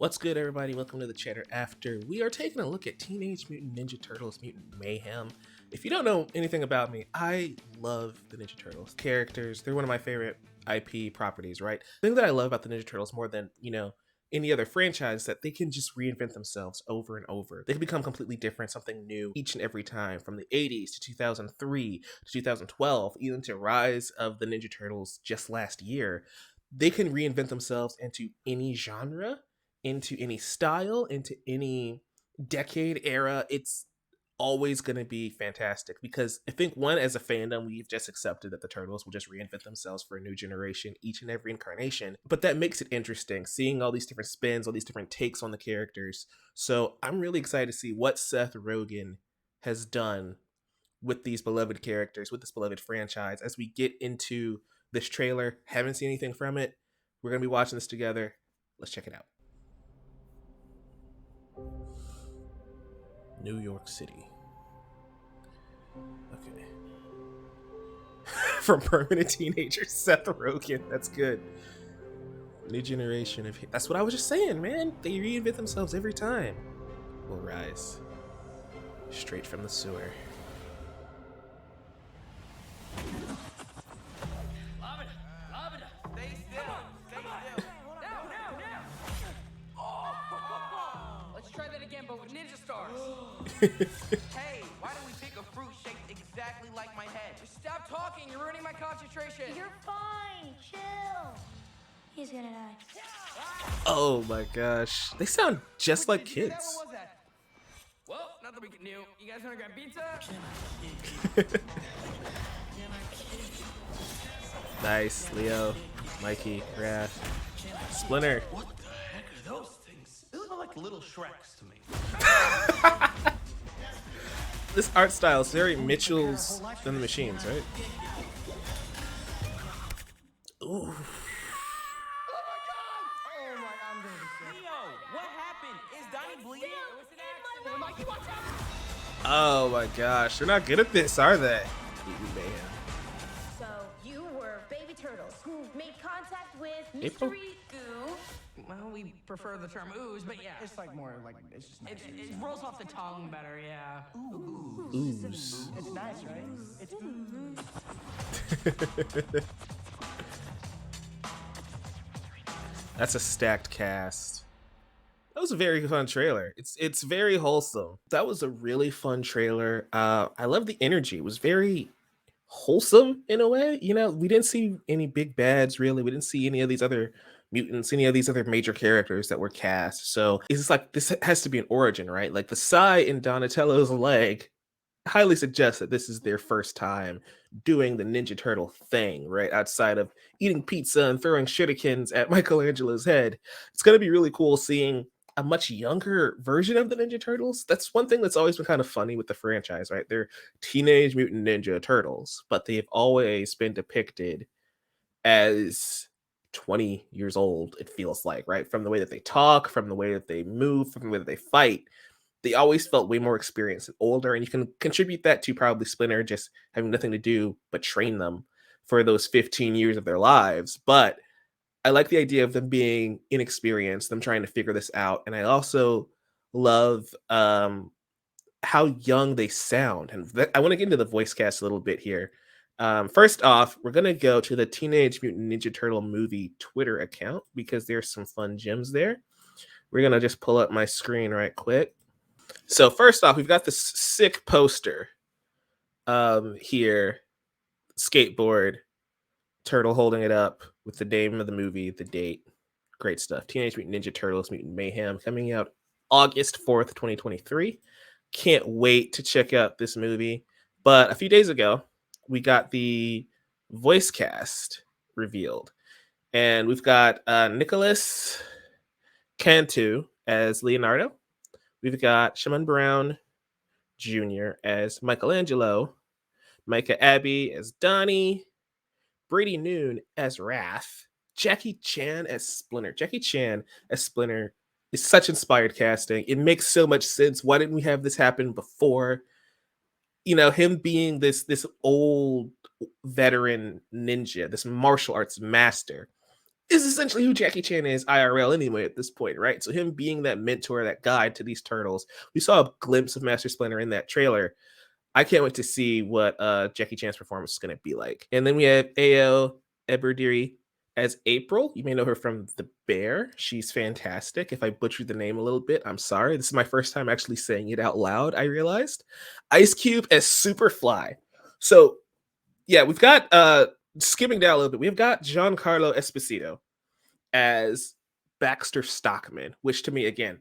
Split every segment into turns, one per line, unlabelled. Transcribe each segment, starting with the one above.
What's good, everybody? Welcome to the Chatter After. We are taking a look at Teenage Mutant Ninja Turtles Mutant Mayhem. If you don't know anything about me, I love the Ninja Turtles characters. They're one of my favorite IP properties, right? The thing that I love about the Ninja Turtles more than, any other franchise is that they can just reinvent themselves over and over. They can become completely different, something new each and every time, from the 80s to 2003 to 2012, even to Rise of the Ninja Turtles just last year. They can reinvent themselves into any genre, into any style, into any decade era. It's always going to be fantastic because I think, one, as a fandom, we've just accepted that the Turtles will just reinvent themselves for a new generation each and every incarnation. But that makes it interesting, seeing all these different spins, all these different takes on the characters. So I'm really excited to see what Seth Rogen has done with these beloved characters, with this beloved franchise, as we get into this trailer. Haven't seen anything from it. We're going to be watching this together. Let's check it out. New York City. Okay. From permanent teenager Seth Rogen. That's good. New generation of... That's what I was just saying, man. They reinvent themselves every time. Will rise. Straight from the sewer.
Stay still. Now. Let's try that again, but with ninja stars. Hey, why don't we pick a fruit shaped exactly like my head? Just stop talking. You're ruining my concentration.
You're fine. Chill. He's gonna die.
Oh my gosh. They sound just like kids.
What was that? Well, not that we knew. You guys wanna grab pizza?
Nice. Leo, Mikey, Raph, Splinter.
What the heck are those things? They look like little Shreks to me.
This art style is very Mitchell's than the Machines, right? Ooh.
Leo, what happened? Is Donnie bleeding? It was an accident. Mikey, watch out!
Oh my gosh. They're not good at this, are they? Man.
So you were baby turtles who made contact with
April?
mystery goo.
Well, we prefer the term ooze, but yeah.
It's like more like it's just nice.
It rolls off the tongue better, yeah.
Ooze.
It's nice, right? It's
That's a stacked cast. That was a very fun trailer. It's very wholesome. That was a really fun trailer. I love the energy. It was very wholesome in a way. We didn't see any big bads really. We didn't see any of these other mutants, any of these other major characters that were cast. So it's like this has to be an origin, right? Like the Psy in Donatello's leg highly suggests that this is their first time doing the Ninja Turtle thing, right? Outside of eating pizza and throwing shurikens at Michelangelo's head. It's going to be really cool seeing a much younger version of the Ninja Turtles. That's one thing that's always been kind of funny with the franchise, right? They're Teenage Mutant Ninja Turtles, but they've always been depicted as 20 years old, it feels like, right? From the way that they talk, from the way that they move, from the way that they fight. They always felt way more experienced and older, and you can contribute that to probably Splinter just having nothing to do but train them for those 15 years of their lives. But I like the idea of them being inexperienced, them trying to figure this out. And I also love how young they sound. And I want to get into the voice cast a little bit here. First off, we're going to go to the Teenage Mutant Ninja Turtle movie Twitter account because there's some fun gems there. We're going to just pull up my screen right quick. So first off, we've got this sick poster here. Skateboard. Turtle holding it up with the name of the movie, the date. Great stuff. Teenage Mutant Ninja Turtles Mutant Mayhem coming out August 4th, 2023. Can't wait to check out this movie. But a few days ago, we got the voice cast revealed. And we've got Nicholas Cantu as Leonardo. We've got Shimon Brown Jr. as Michelangelo. Micah Abbey as Donnie. Brady Noon as Wrath, Jackie Chan as Splinter. Jackie Chan as Splinter is such inspired casting. It makes so much sense. Why didn't we have this happen before? Him being this old veteran ninja, this martial arts master, is essentially who Jackie Chan is IRL anyway at this point, right? So him being that mentor, that guide to these turtles. We saw a glimpse of Master Splinter in that trailer. I can't wait to see what Jackie Chan's performance is going to be like. And then we have Ao Eberdiri as April. You may know her from The Bear. She's fantastic. If I butchered the name a little bit, I'm sorry. This is my first time actually saying it out loud, I realized. Ice Cube as Superfly. So, yeah, we've got, skimming down a little bit, we've got Giancarlo Esposito as Baxter Stockman, which to me, again,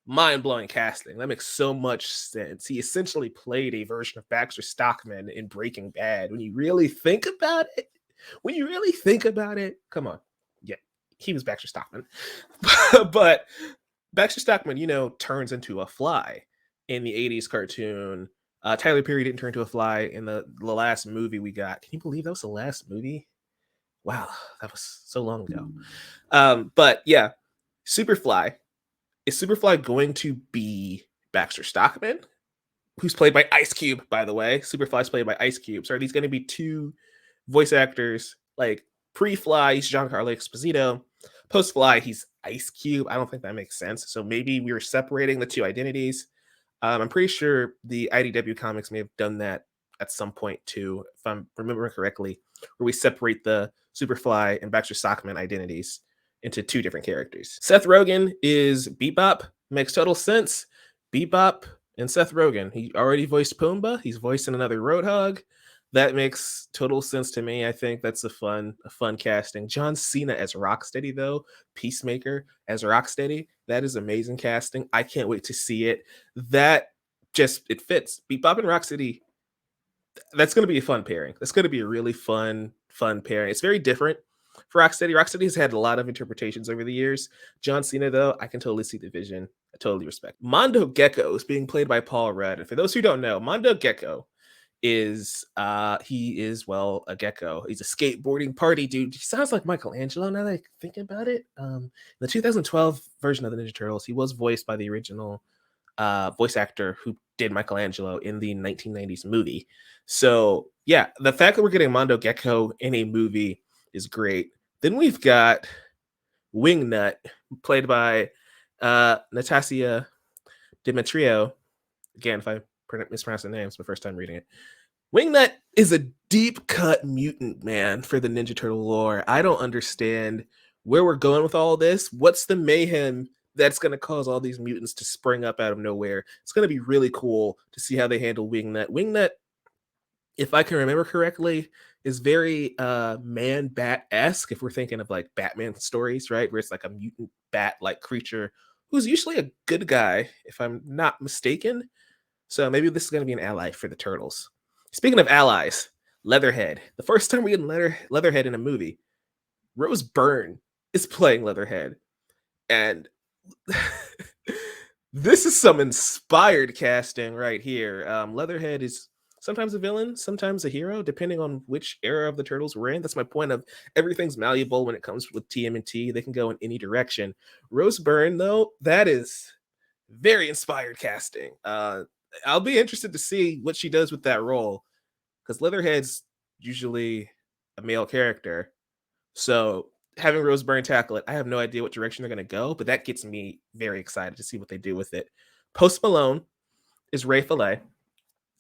mind-blowing casting. That makes so much sense. He essentially played a version of Baxter Stockman in Breaking Bad. When you really think about it, come on. Yeah, he was Baxter Stockman. But Baxter Stockman, turns into a fly in the 80s cartoon. Tyler Perry didn't turn into a fly in the last movie we got. Can you believe that was the last movie? Wow, that was so long ago. But yeah, Superfly. Is Superfly going to be Baxter Stockman, who's played by Ice Cube, by the way? Superfly's played by Ice Cube. So are these going to be two voice actors? Like pre-Fly, he's Giancarlo Esposito. Post-Fly, he's Ice Cube. I don't think that makes sense. So maybe we were separating the two identities. I'm pretty sure the IDW comics may have done that at some point too, if I'm remembering correctly, where we separate the Superfly and Baxter Stockman identities into two different characters. Seth Rogen is Bebop. Makes total sense. Bebop and Seth Rogen. He already voiced Pumbaa. He's voicing another Roadhog. That makes total sense to me. I think that's a fun casting. John Cena as Rocksteady, though. Peacemaker as Rocksteady. That is amazing casting. I can't wait to see it. It fits. Bebop and Rocksteady. That's going to be a fun pairing. That's going to be a really fun pairing. It's very different for Rocksteady. Rocksteady has had a lot of interpretations over the years. John Cena, though, I can totally see the vision. I totally respect. Mondo Gecko is being played by Paul Rudd. And for those who don't know, Mondo Gecko is a gecko. He's a skateboarding party dude. He sounds like Michelangelo now that I think about it. The 2012 version of the Ninja Turtles, he was voiced by the original voice actor who did Michelangelo in the 1990s movie. So yeah, the fact that we're getting Mondo Gecko in a movie is great. Then we've got Wingnut, played by Natasha Demetrio. Again, if I mispronounce the name, it's my first time reading it. Wingnut is a deep cut mutant, man, for the Ninja Turtle lore. I don't understand where we're going with all this. What's the mayhem that's going to cause all these mutants to spring up out of nowhere? It's going to be really cool to see how they handle Wingnut. Wingnut, if I can remember correctly, is very Man-Bat-esque, if we're thinking of like Batman stories, right? Where it's like a mutant bat-like creature who's usually a good guy, if I'm not mistaken. So maybe this is going to be an ally for the Turtles. Speaking of allies, Leatherhead. The first time we get Leatherhead in a movie, Rose Byrne is playing Leatherhead. And this is some inspired casting right here. Leatherhead is sometimes a villain, sometimes a hero, depending on which era of the Turtles we're in. That's my point of everything's malleable when it comes with TMNT. They can go in any direction. Rose Byrne, though, that is very inspired casting. I'll be interested to see what she does with that role, because Leatherhead's usually a male character. So having Rose Byrne tackle it, I have no idea what direction they're going to go, but that gets me very excited to see what they do with it. Post Malone is Ray Fillet,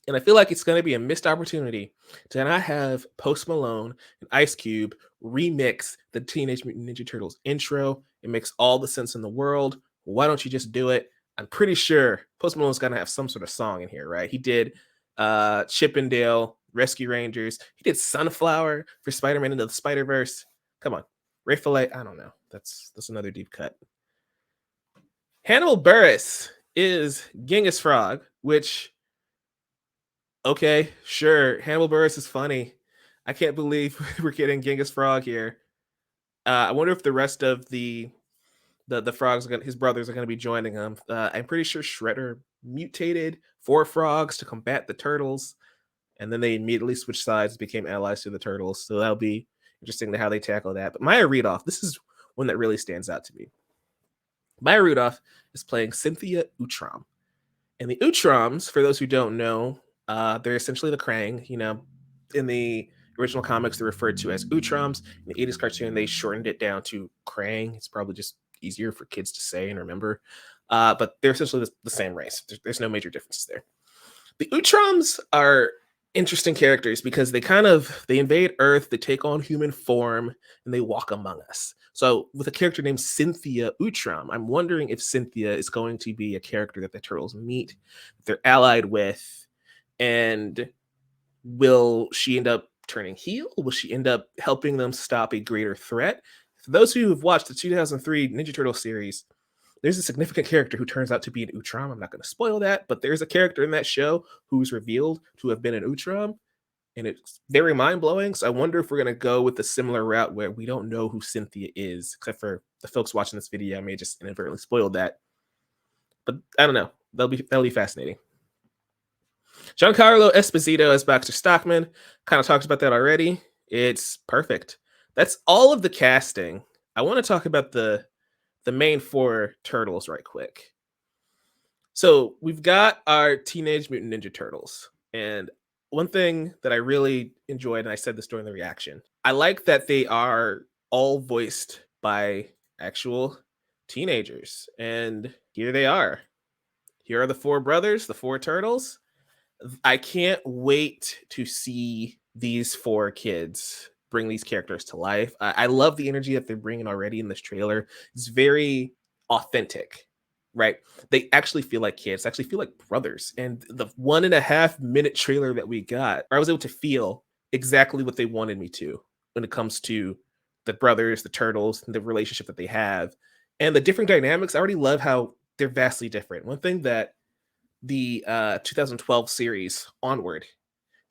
and I feel like it's going to be a missed opportunity to not have Post Malone and Ice Cube remix the Teenage Mutant Ninja Turtles intro. It makes all the sense in the world. Why don't you just do it? I'm pretty sure Post Malone's going to have some sort of song in here, right? He did Chippendale, Rescue Rangers. He did Sunflower for Spider-Man Into the Spider-Verse. Come on. Ray Fillet, I don't know. That's another deep cut. Hannibal Buress is Genghis Frog, which, okay, sure. Hannibal Buress is funny. I can't believe we're getting Genghis Frog here. I wonder if the rest of the frogs, his brothers, are going to be joining him. I'm pretty sure Shredder mutated 4 frogs to combat the turtles, and then they immediately switched sides, became allies to the turtles. So that'll be interesting to how they tackle that. But Maya Rudolph, this is one that really stands out to me. Maya Rudolph is playing Cynthia Utrom. And the Utroms, for those who don't know, they're essentially the Krang. In the original comics, they're referred to as Utroms. In the 80s cartoon, they shortened it down to Krang. It's probably just easier for kids to say and remember. But they're essentially the same race. There's no major differences there. The Utroms are interesting characters because they invade Earth, they take on human form, and they walk among us. So with a character named Cynthia Utrom, I'm wondering if Cynthia is going to be a character that the turtles meet, they're allied with, and will she end up turning heel? Will she end up helping them stop a greater threat? For those who have watched the 2003 Ninja Turtle series, there's a significant character who turns out to be an Utrom. I'm not going to spoil that, but there's a character in that show who's revealed to have been an Utrom, and it's very mind-blowing. So I wonder if we're going to go with a similar route where we don't know who Cynthia is, except for the folks watching this video. I may just inadvertently spoiled that, but I don't know. That'll be fascinating. Giancarlo Esposito as Baxter Stockman. Kind of talked about that already. It's perfect. That's all of the casting. I want to talk about the main four turtles right quick. So we've got our Teenage Mutant Ninja Turtles. And one thing that I really enjoyed, and I said this during the reaction, I like that they are all voiced by actual teenagers. And here they are. Here are the four brothers, the four turtles. I can't wait to see these four kids bring these characters to life. I love the energy that they're bringing already in this trailer. It's very authentic, right? They actually feel like kids, actually feel like brothers. And the 1.5 minute trailer that we got, I was able to feel exactly what they wanted me to when it comes to the brothers, the turtles, and the relationship that they have. And the different dynamics, I already love how they're vastly different. One thing that the 2012 series Onward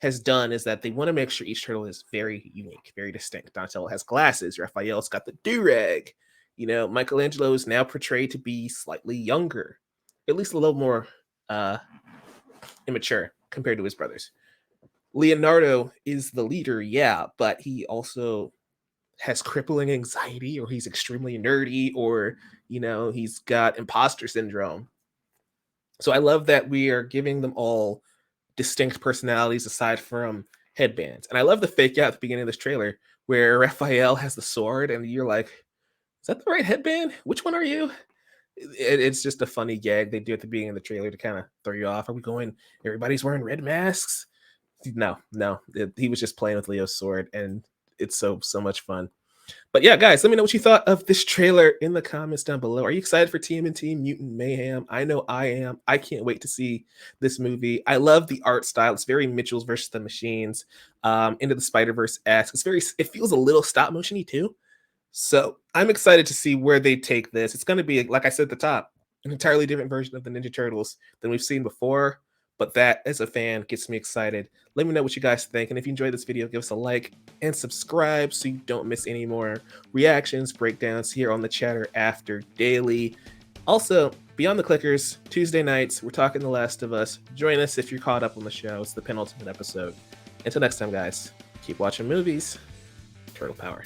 has done is that they want to make sure each turtle is very unique, very distinct. Donatello has glasses. Raphael's got the do-rag. Michelangelo is now portrayed to be slightly younger, at least a little more immature compared to his brothers. Leonardo is the leader, yeah, but he also has crippling anxiety, or he's extremely nerdy, or, he's got imposter syndrome. So I love that we are giving them all distinct personalities aside from headbands. And I love the fake out at the beginning of this trailer where Raphael has the sword and you're like, is that the right headband? Which one are you? It's just a funny gag they do at the beginning of the trailer to kind of throw you off. Are we going, everybody's wearing red masks? No. He was just playing with Leo's sword, and it's so much fun. But yeah, guys, let me know what you thought of this trailer in the comments down below. Are you excited for TMNT Mutant Mayhem? I know I am. I can't wait to see this movie. I love the art style. It's very Mitchell's versus the Machines, Into the Spider-Verse-esque. It feels a little stop motion-y too. So I'm excited to see where they take this. It's going to be, like I said at the top, an entirely different version of the Ninja Turtles than we've seen before. But that, as a fan, gets me excited. Let me know what you guys think. And if you enjoyed this video, give us a like and subscribe so you don't miss any more reactions, breakdowns here on the Chatter After Daily. Also, Beyond the Clickers, Tuesday nights, we're talking The Last of Us. Join us if you're caught up on the show. It's the penultimate episode. Until next time, guys, keep watching movies. Turtle Power.